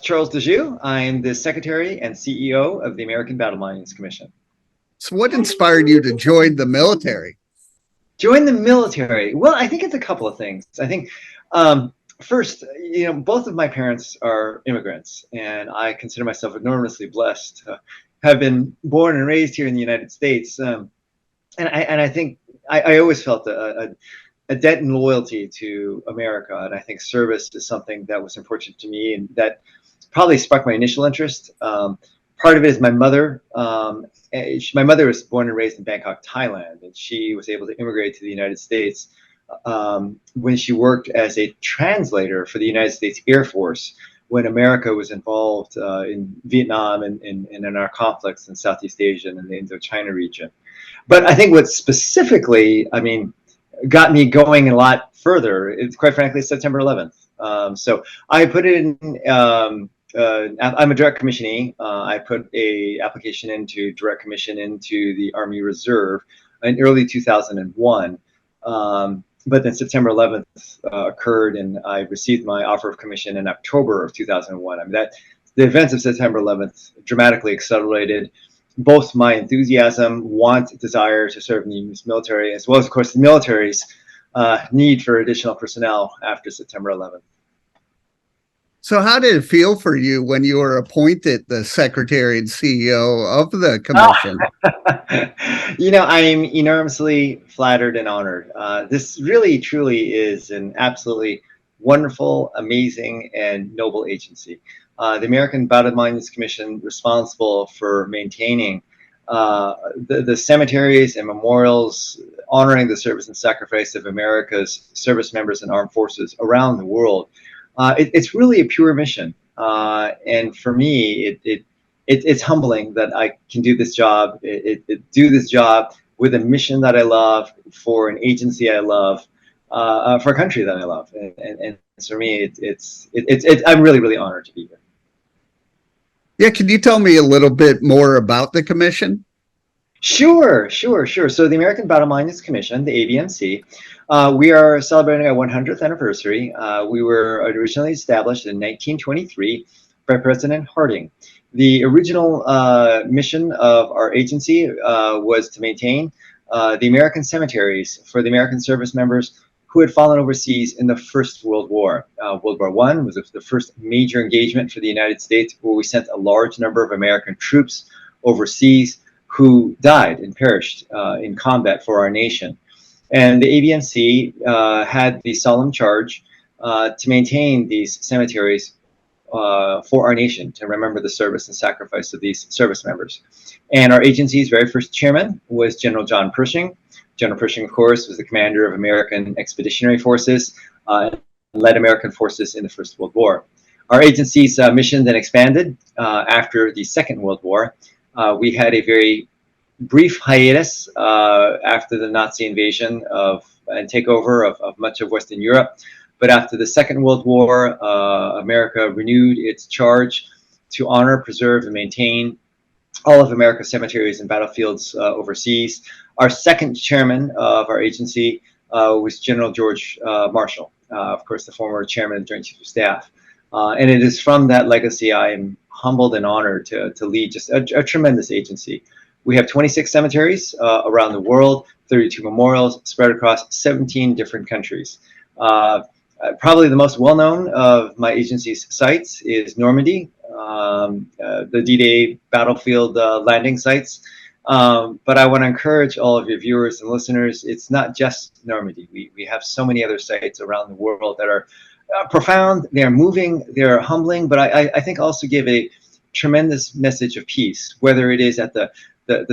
Charles Djou. I'm the Secretary and CEO of the American Battle Monuments Commission. So, what inspired you to join the military? Join the military. Well, I think it's a couple of things. I think first, both of my parents are immigrants, and I consider myself enormously blessed to have been born and raised here in the United States. And I think I always felt a debt and loyalty to America, and I think service is something that was important to me, and that probably sparked my initial interest. Part of it is my mother. My mother was born and raised in Bangkok, Thailand, and she was able to immigrate to the United States when she worked as a translator for the United States Air Force when America was involved in Vietnam and in our conflicts in Southeast Asia and in the Indochina region. But I think what specifically, got me going a lot further, it's quite frankly September 11th. So I put it in. I'm a direct commissionee. I put a application into direct commission into the Army Reserve in early 2001. But then September 11th occurred, and I received my offer of commission in October of 2001. The events of September 11th dramatically accelerated both my enthusiasm, desire to serve in the U.S. military, as well as, of course, the military's need for additional personnel after September 11th. So how did it feel for you when you were appointed the Secretary and CEO of the Commission? I'm enormously flattered and honored. This really, truly is an absolutely wonderful, amazing, and noble agency. The American Battle Monuments Commission, responsible for maintaining the cemeteries and memorials, honoring the service and sacrifice of America's service members and armed forces around the world. It's really a pure mission, and for me, it's humbling that I can do this job. Do this job with a mission that I love, for an agency I love, for a country that I love, and for me, I'm really, really honored to be here. Yeah, can you tell me a little bit more about the commission? Sure. So the American Battle Monuments Commission, the ABMC, we are celebrating our 100th anniversary. We were originally established in 1923 by President Harding. The original mission of our agency was to maintain the American cemeteries for the American service members who had fallen overseas in the First World War. World War I was the first major engagement for the United States, where we sent a large number of American troops overseas who died and perished in combat for our nation. And the ABMC had the solemn charge to maintain these cemeteries for our nation, to remember the service and sacrifice of these service members. And our agency's very first chairman was General John Pershing. General Pershing, of course, was the commander of American Expeditionary Forces, and led American forces in the First World War. Our agency's mission then expanded after the Second World War. We had a very brief hiatus after the Nazi invasion and takeover of much of Western Europe. But after the Second World War, America renewed its charge to honor, preserve, and maintain all of America's cemeteries and battlefields overseas. Our second chairman of our agency was General George Marshall, of course, the former chairman of the Joint Chiefs of Staff. And it is from that legacy I am humbled and honored to lead just a tremendous agency. We have 26 cemeteries around the world, 32 memorials spread across 17 different countries. Probably the most well-known of my agency's sites is Normandy, the D-Day battlefield landing sites. But I want to encourage all of your viewers and listeners, it's not just Normandy. We have so many other sites around the world that are profound, they're moving, they're humbling, but I think also give a tremendous message of peace, whether it is at the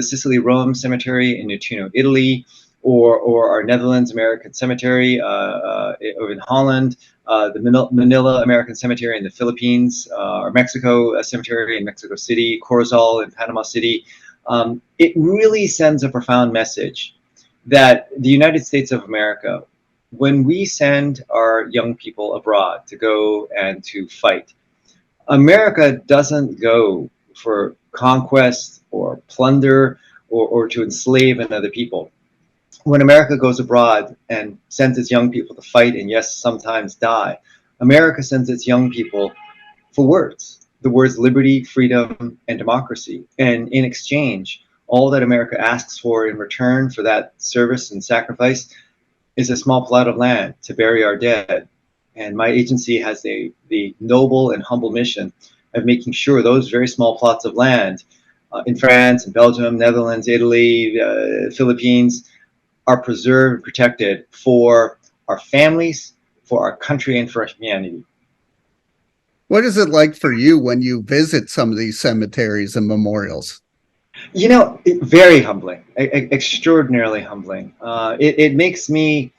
Sicily-Rome Cemetery in Nettuno, Italy, or our Netherlands American Cemetery in Holland, the Manila American Cemetery in the Philippines, our Mexico Cemetery in Mexico City, Corozal in Panama City. It really sends a profound message that the United States of America, when we send our young people abroad to go and to fight, America doesn't go for conquest or plunder or to enslave another people. When America goes abroad and sends its young people to fight and, yes, sometimes die, America sends its young people for words. the words liberty, freedom, and democracy. And in exchange, all that America asks for in return for that service and sacrifice is a small plot of land to bury our dead. And my agency has the noble and humble mission of making sure those very small plots of land in France and Belgium, Netherlands, Italy, Philippines are preserved and protected for our families, for our country, and for our humanity. What is it like for you when you visit some of these cemeteries and memorials? You know, very humbling, extraordinarily humbling. It makes me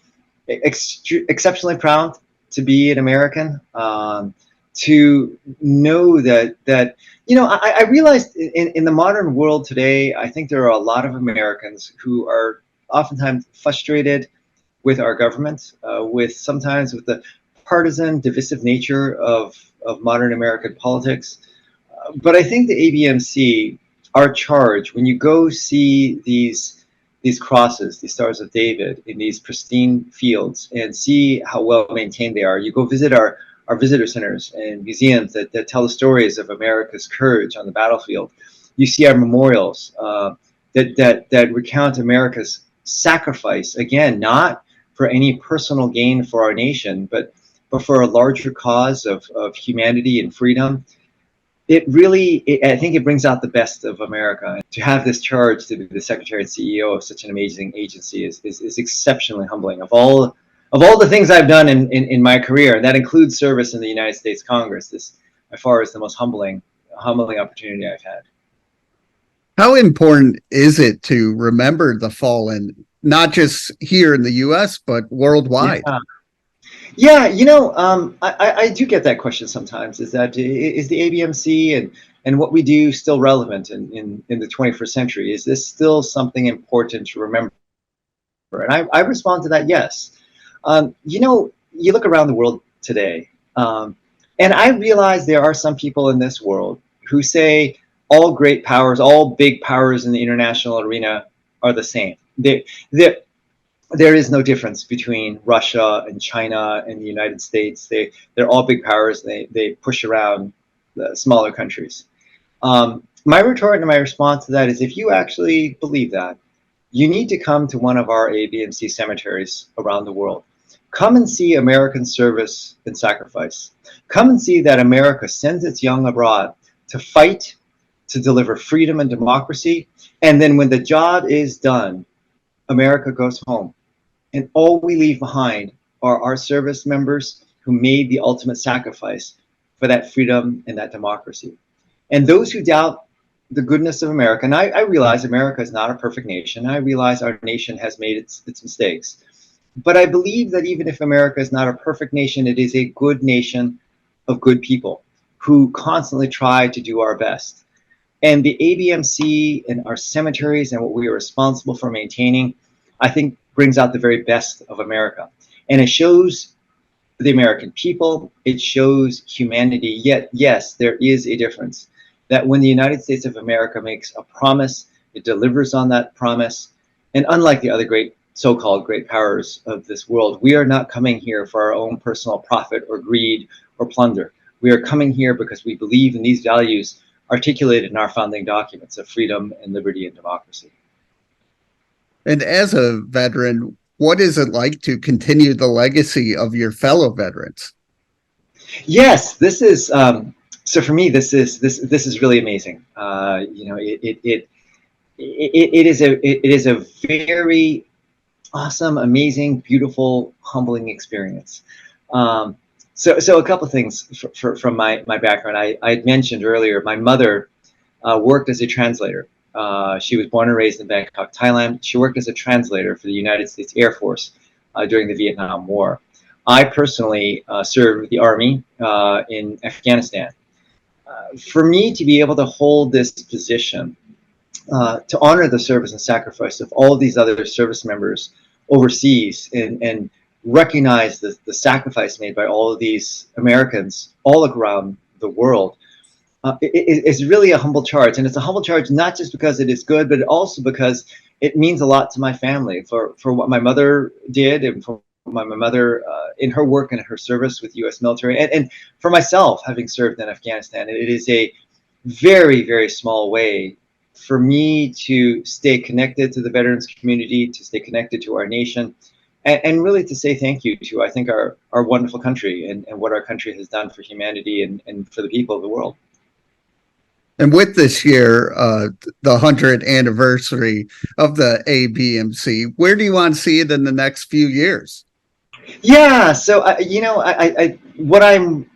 exceptionally proud to be an American. To know that you know, I realized in the modern world today, I think there are a lot of Americans who are oftentimes frustrated with our government, with sometimes with the partisan, divisive nature of modern American politics. But I think the ABMC, our charge, when you go see these crosses, these Stars of David in these pristine fields and see how well maintained they are, you go visit our visitor centers and museums that tell the stories of America's courage on the battlefield. You see our memorials that recount America's sacrifice, again, not for any personal gain for our nation, but for a larger cause of humanity and freedom. I think it brings out the best of America. To have this charge to be the Secretary and CEO of such an amazing agency is exceptionally humbling. Of all the things I've done in my career, and that includes service in the United States Congress, this by far is the most humbling opportunity I've had. How important is it to remember the fallen, not just here in the US, but worldwide? Yeah. Yeah, you know, I do get that question sometimes. Is the ABMC and what we do still relevant in the 21st century? Is this still something important to remember? And I respond to that, yes. You know, you look around the world today, and I realize there are some people in this world who say all great powers, all big powers in the international arena are the same. There is no difference between Russia and China and the United States. They're all big powers. They push around the smaller countries. My retort and my response to that is, if you actually believe that, you need to come to one of our ABMC cemeteries around the world. Come and see American service and sacrifice. Come and see that America sends its young abroad to fight, to deliver freedom and democracy. And then when the job is done, America goes home. And all we leave behind are our service members who made the ultimate sacrifice for that freedom and that democracy. And those who doubt the goodness of America, and I realize America is not a perfect nation. I realize our nation has made its mistakes. But I believe that even if America is not a perfect nation, it is a good nation of good people who constantly try to do our best. And the ABMC and our cemeteries and what we are responsible for maintaining, I think, brings out the very best of America. And it shows the American people, it shows humanity. Yet, yes, there is a difference. That when the United States of America makes a promise, it delivers on that promise. And unlike the other great so-called great powers of this world, we are not coming here for our own personal profit or greed or plunder. We are coming here because we believe in these values articulated in our founding documents of freedom and liberty and democracy. And as a veteran, what is it like to continue the legacy of your fellow veterans? Yes, this is so for me. This is really amazing. You know, it is a very awesome, amazing, beautiful, humbling experience. So a couple of things from my background. I had mentioned earlier, my mother worked as a translator. She was born and raised in Bangkok, Thailand. She worked as a translator for the United States Air Force during the Vietnam War. I personally served with the Army in Afghanistan. For me to be able to hold this position, to honor the service and sacrifice of all of these other service members overseas and recognize the sacrifice made by all of these Americans all around the world, it's really a humble charge. And it's a humble charge not just because it is good, but also because it means a lot to my family for what my mother did and for my mother in her work and her service with the U.S. military, and for myself, having served in Afghanistan, it is a very, very small way for me to stay connected to the veterans community, to stay connected to our nation, and really to say thank you to, I think, our wonderful country and what our country has done for humanity and for the people of the world. And with this year, the 100th anniversary of the ABMC, where do you want to see it in the next few years? Yeah, so what I'm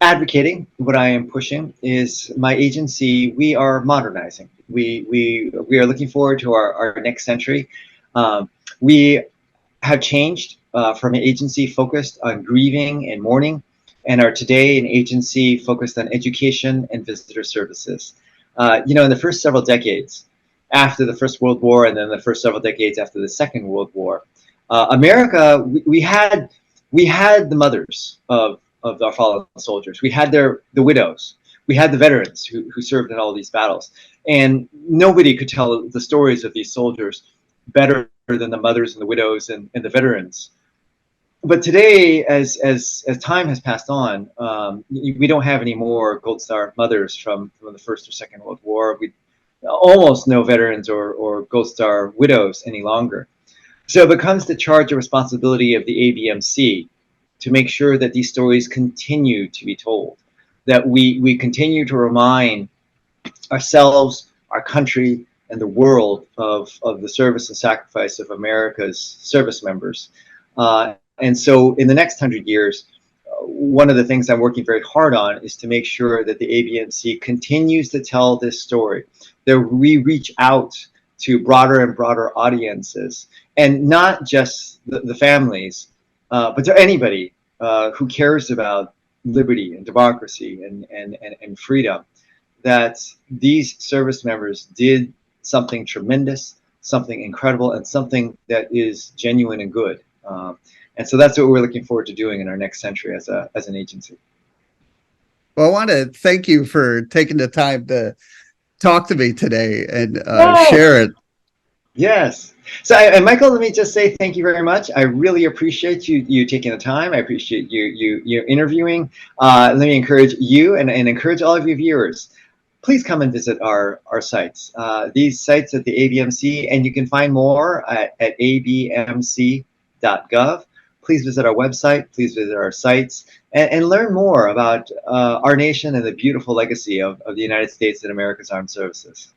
advocating, what I am pushing is my agency. We are modernizing. We are looking forward to our next century. We have changed from an agency focused on grieving and mourning, and are today an agency focused on education and visitor services. In the first several decades after the First World War, and then the first several decades after the Second World War, America, we had the mothers of our fallen soldiers. We had the widows. We had the veterans who served in all these battles, and nobody could tell the stories of these soldiers better than the mothers and the widows and the veterans. But today, as time has passed on, we don't have any more Gold Star mothers from the First or Second World War. We almost no veterans or Gold Star widows any longer. So it becomes the charge and responsibility of the ABMC to make sure that these stories continue to be told, that we continue to remind ourselves, our country, and the world of the service and sacrifice of America's service members. And so in the next 100 years, one of the things I'm working very hard on is to make sure that the ABMC continues to tell this story, that we reach out to broader and broader audiences, and not just the families, but to anybody who cares about liberty and democracy and freedom, that these service members did something tremendous, something incredible, and something that is genuine and good. And so that's what we're looking forward to doing in our next century as an agency. Well, I want to thank you for taking the time to talk to me today and Yes. share it. Yes. So, and Michael, let me just say thank you very much. I really appreciate you taking the time. I appreciate you interviewing. Let me encourage you and encourage all of your viewers. Please come and visit our sites. These sites at the ABMC, and you can find more at abmc.gov. Please visit our website. Please visit our sites and learn more about our nation and the beautiful legacy of the United States and America's armed services.